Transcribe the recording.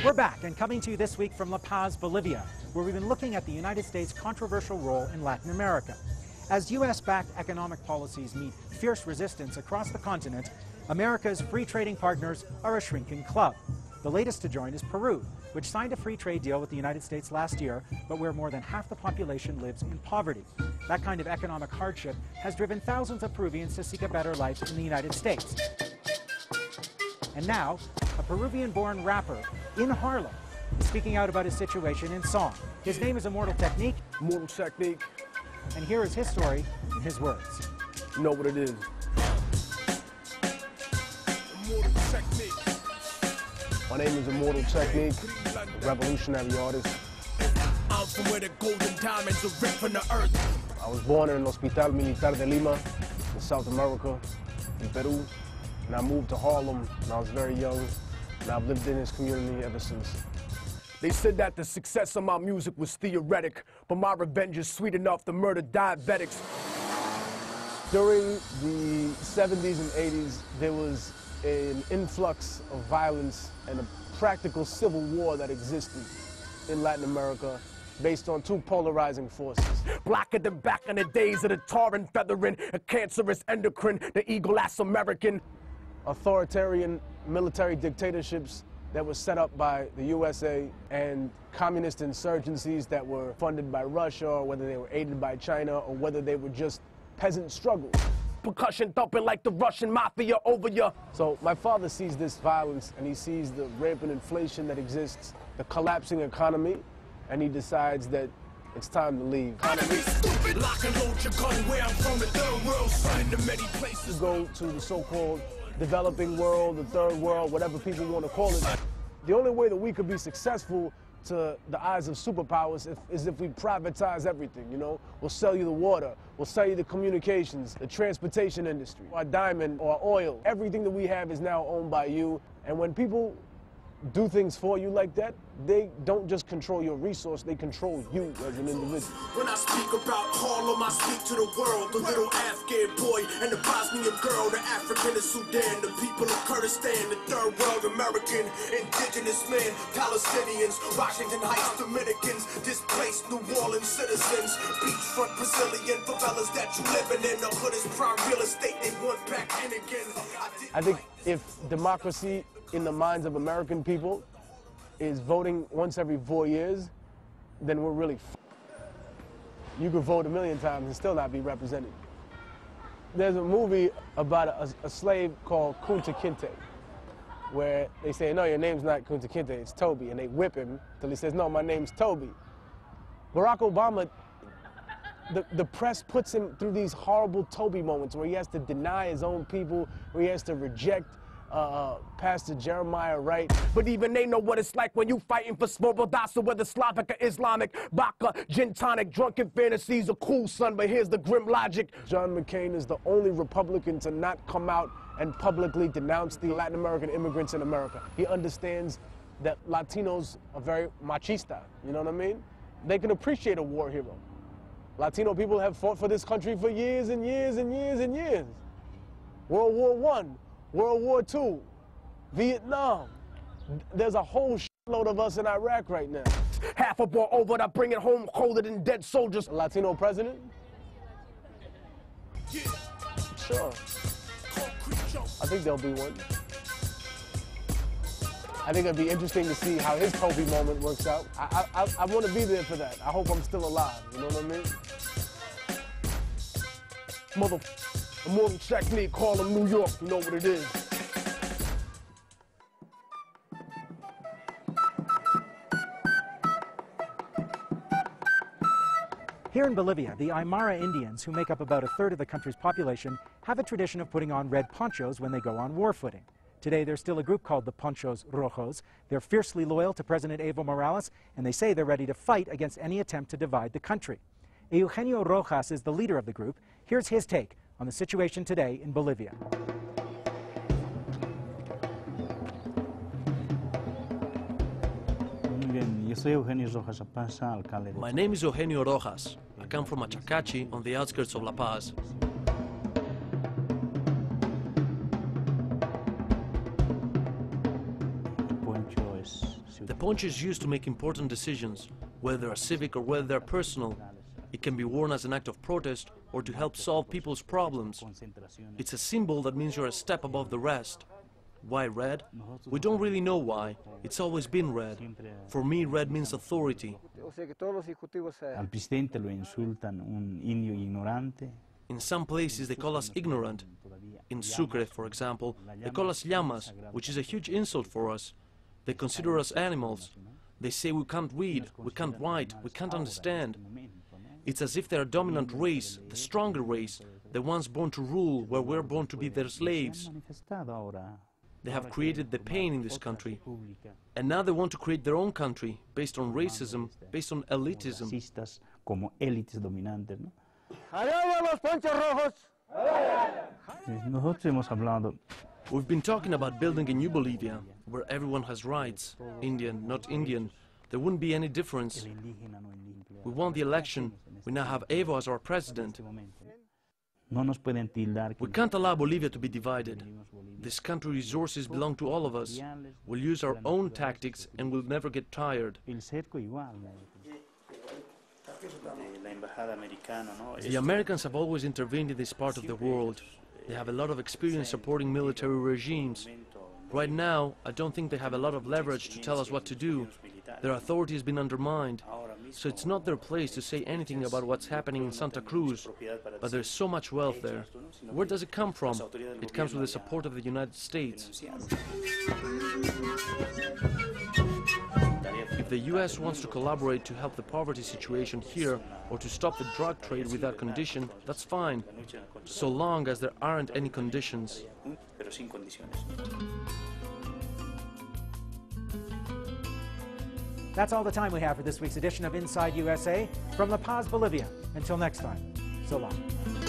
We're back and coming to you this week from La Paz, Bolivia, where we've been looking at the United States' controversial role in Latin America. As U.S.-backed economic policies meet fierce resistance across the continent, America's free trading partners are a shrinking club. The latest to join is Peru, which signed a free trade deal with the United States last year, but where more than half the population lives in poverty. That kind of economic hardship has driven thousands of Peruvians to seek a better life in the United States. And now, a Peruvian-born rapper in Harlem is speaking out about his situation in song. His name is Immortal Technique. Immortal Technique. And here is his story in his words. You know what it is. Immortal Technique. My name is Immortal Technique, a revolutionary artist. I'm from where the golden diamonds are ripped from the earth. I was born in Hospital Militar de Lima, in South America, in Peru. And I moved to Harlem when I was very young, and I've lived in this community ever since. They said that the success of my music was theoretic, but my revenge is sweet enough to murder diabetics. During the 70s and 80s, there was an influx of violence and a practical civil war that existed in Latin America based on two polarizing forces. Blacker than back in the days of the tar and feathering, a cancerous endocrine, the eagle-ass American. Authoritarian military dictatorships that were set up by the USA and communist insurgencies that were funded by Russia, or whether they were aided by China, or whether they were just peasant struggles. Percussion thumping like the Russian mafia over ya. So my father sees this violence, and he sees the rampant inflation that exists, the collapsing economy, and he decides that it's time to leave. Lock and load your gun where I'm from, the third world, son, to many places. Go to the so-called developing world, the third world, whatever people want to call it. The only way that we could be successful to the eyes of superpowers is if we privatize everything, you know? We'll sell you the water, we'll sell you the communications, the transportation industry, our diamond or oil. Everything that we have is now owned by you. And when people do things for you like that, they don't just control your resource, they control you as an individual. When I speak about Harlem, I speak to the world, the little Afghan boy and the Bosnian girl, the African and Sudan, the people of Kurdistan, the third world American, indigenous men, Palestinians, Washington Heights Dominicans, displaced New Orleans citizens, beachfront Brazilian favelas that you living in, the hood is prime real estate, they want back in again. I think if democracy in the minds of American people is voting once every 4 years, then we're really You could vote 1,000,000 times and still not be represented. There's a movie about a slave called Kunta Kinte, where they say, no, your name's not Kunta Kinte, it's Toby, and they whip him till he says, no, my name's Toby. Barack Obama, the press puts him through these horrible Toby moments where he has to deny his own people, where he has to reject Pastor Jeremiah Wright. But even they know what it's like when you fighting for Svoboda, whether Slavic or Islamic, Baka, gin tonic, drunken fantasies are cool, son, but here's the grim logic. John McCain is the only Republican to not come out and publicly denounce the Latin American immigrants in America. He understands that Latinos are very machista, you know what I mean? They can appreciate a war hero. Latino people have fought for this country for years and years and years and years. World War I. World War II, Vietnam. There's a whole shitload of us in Iraq right now. Half a war over, I bring it home colder than dead soldiers. A Latino president? Yeah. Sure. I think there'll be one. I think it'd be interesting to see how his Toby moment works out. I want to be there for that. I hope I'm still alive, you know what I mean? Immortal Technique, Harlem, New York, you know what it is. Here in Bolivia, the Aymara Indians, who make up about 1/3 of the country's population, have a tradition of putting on red ponchos when they go on war footing. Today, there's still a group called the Ponchos Rojos. They're fiercely loyal to President Evo Morales, and they say they're ready to fight against any attempt to divide the country. Eugenio Rojas is the leader of the group. Here's his take on the situation today in Bolivia. My name is Eugenio Rojas. I come from Achacachi on the outskirts of La Paz. The poncho is used to make important decisions, whether they're civic or whether they're personal. It can be worn as an act of protest or to help solve people's problems. It's a symbol that means you're a step above the rest. Why red? We don't really know why. It's always been red. For me, red means authority. Al presidente lo insultan un indio ignorante. In some places they call us ignorant. In Sucre, for example, they call us llamas, which is a huge insult for us. They consider us animals. They say we can't read, we can't write, we can't understand. It's as if they're a dominant race, the stronger race, the ones born to rule where we're born to be their slaves. They have created the pain in this country, and now they want to create their own country based on racism, based on elitism. Como élites dominantes, ¿no? Nosotros hemos hablado. We've been talking about building a new Bolivia, where everyone has rights, Indian, not Indian. There wouldn't be any difference. We won the election. We now have Evo as our president. No nos pueden tildar. We can't allow Bolivia to be divided. This country resources belong to all of us. We'll use our own tactics and we'll never get tired. The Americans have always intervened in this part of the world. They have a lot of experience supporting military regimes. Right now, I don't think they have a lot of leverage to tell us what to do. Their authority has been undermined. So it's not their place to say anything about what's happening in Santa Cruz, but there's so much wealth there. Where does it come from? It comes with the support of the United States. If the US wants to collaborate to help the poverty situation here or to stop the drug trade without condition, that's fine, so long as there aren't any conditions. That's all the time we have for this week's edition of Inside USA from La Paz, Bolivia. Until next time, so long.